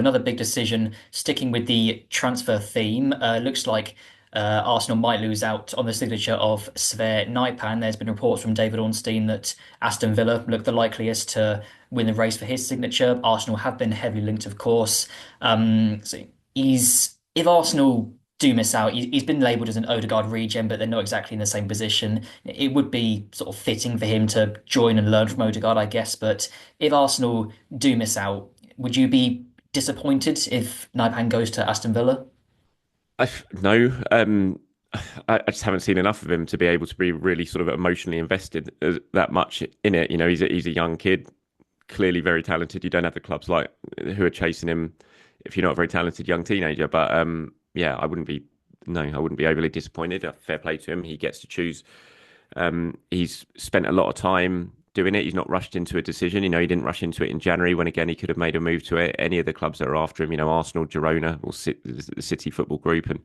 Another big decision, sticking with the transfer theme, looks like Arsenal might lose out on the signature of Sverre Nypan. There's been reports from David Ornstein that Aston Villa look the likeliest to win the race for his signature. Arsenal have been heavily linked, of course. So if Arsenal do miss out, he's been labelled as an Odegaard regen, but they're not exactly in the same position. It would be sort of fitting for him to join and learn from Odegaard, I guess. But if Arsenal do miss out, would you be disappointed if Naipan goes to Aston Villa? No, I just haven't seen enough of him to be able to be really sort of emotionally invested that much in it. You know, he's a young kid, clearly very talented. You don't have the clubs like who are chasing him if you're not a very talented young teenager. But yeah, I wouldn't be no, I wouldn't be overly disappointed. Fair play to him. He gets to choose. He's spent a lot of time doing it. He's not rushed into a decision. You know, he didn't rush into it in January when, again, he could have made a move to it. Any of the clubs that are after him, you know, Arsenal, Girona, or the City Football Group, and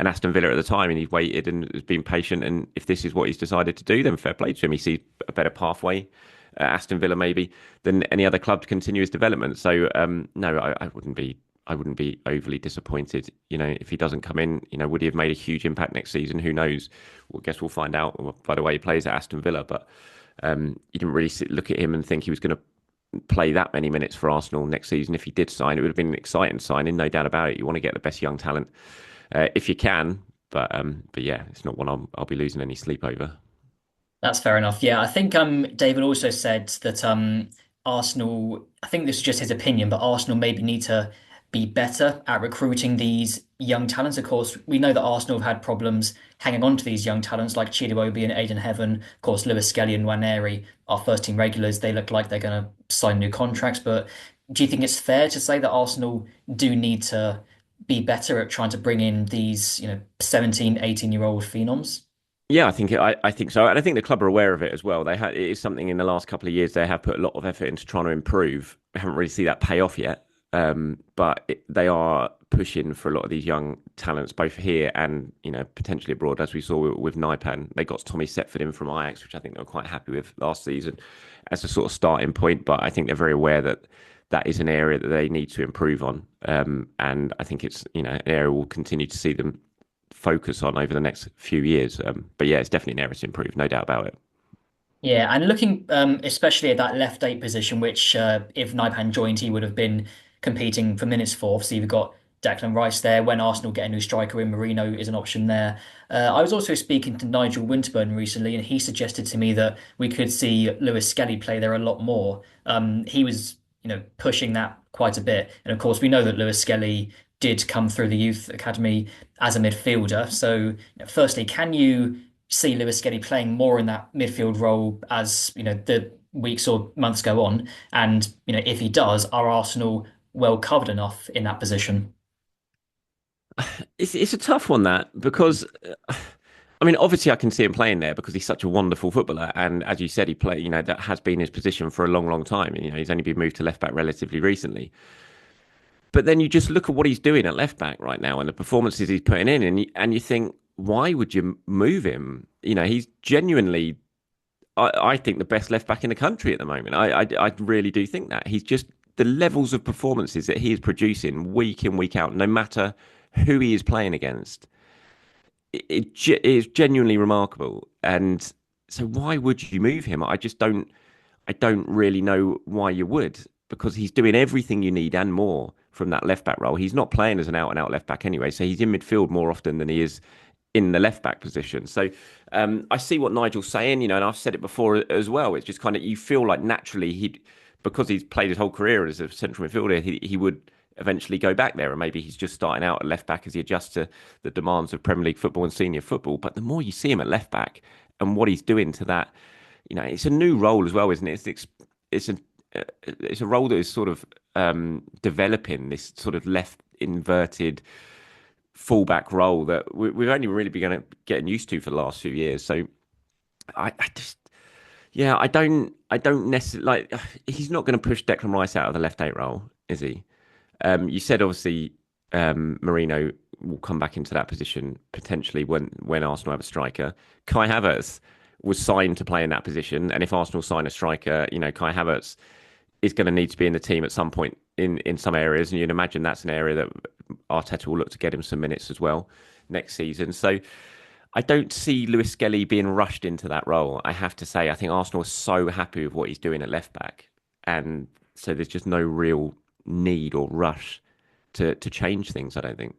Aston Villa at the time, and he's waited and has been patient. And if this is what he's decided to do, then fair play to him. He sees a better pathway. Aston Villa maybe than any other club to continue his development. So no, I wouldn't be. I wouldn't be overly disappointed. You know, if he doesn't come in, you know, would he have made a huge impact next season? Who knows? Well, I guess we'll find out by the way he plays at Aston Villa. But you didn't really look at him and think he was going to play that many minutes for Arsenal next season. If he did sign, it would have been an exciting signing, no doubt about it. You want to get the best young talent if you can. But yeah, it's not one I'll be losing any sleep over. That's fair enough. Yeah, I think David also said that Arsenal, I think this is just his opinion, but Arsenal maybe need to be better at recruiting these young talents. Of course, we know that Arsenal have had problems hanging on to these young talents like Chidobe and Aidan Heaven. Of course, Lewis Skelly and Nwaneri, our first team regulars, they look like they're going to sign new contracts. But do you think it's fair to say that Arsenal do need to be better at trying to bring in these, 17, 18-year-old phenoms? Yeah, I think so, and I think the club are aware of it as well. It is something in the last couple of years they have put a lot of effort into trying to improve. We haven't really seen that pay off yet, they are pushing for a lot of these young talents, both here and potentially abroad. As we saw with Naipan, they got Tommy Setford in from Ajax, which I think they were quite happy with last season as a sort of starting point. But I think they're very aware that that is an area that they need to improve on, and I think it's an area we'll continue to see them focus on over the next few years. But yeah, it's definitely an area to improve, no doubt about it. Yeah, and looking especially at that left eight position, which if Naipan joined, he would have been competing for minutes for. Obviously, we've got Declan Rice there. When Arsenal get a new striker in, Marino is an option there. I was also speaking to Nigel Winterburn recently, and he suggested to me that we could see Lewis Skelly play there a lot more. He was, pushing that quite a bit, and of course, we know that Lewis Skelly did come through the youth academy as a midfielder. So, firstly, can you see Lewis Skelly playing more in that midfield role as the weeks or months go on? And if he does, are Arsenal well covered enough in that position? It's a tough one that because I mean obviously I can see him playing there because he's such a wonderful footballer, and as you said he played that has been his position for a long time. He's only been moved to left back relatively recently. But then you just look at what he's doing at left back right now and the performances he's putting in, and you think, why would you move him? He's genuinely, I think, the best left back in the country at the moment. I really do think that he's just the levels of performances that he is producing week in, week out, no matter who he is playing against. It is genuinely remarkable, and so why would you move him? I just don't. I don't really know why you would, because he's doing everything you need and more from that left back role. He's not playing as an out and out left back anyway, so he's in midfield more often than he is in the left back position. So I see what Nigel's saying, and I've said it before as well. It's just kind of, you feel like naturally because he's played his whole career as a central midfielder, he would eventually go back there, and maybe he's just starting out at left back as he adjusts to the demands of Premier League football and senior football. But the more you see him at left back and what he's doing to that, it's a new role as well, isn't it? It's a role that is sort of developing this sort of left inverted fullback role that we've only really been getting used to for the last few years. So I just, yeah, I don't necessarily like. He's not going to push Declan Rice out of the left eight role, is he? You said obviously Marino will come back into that position potentially when Arsenal have a striker. Kai Havertz was signed to play in that position, and if Arsenal sign a striker, Kai Havertz is going to need to be in the team at some point in some areas, and you'd imagine that's an area that Arteta will look to get him some minutes as well next season. So I don't see Lewis Skelly being rushed into that role. I have to say, I think Arsenal are so happy with what he's doing at left back, and so there's just no real need or rush to change things, I don't think.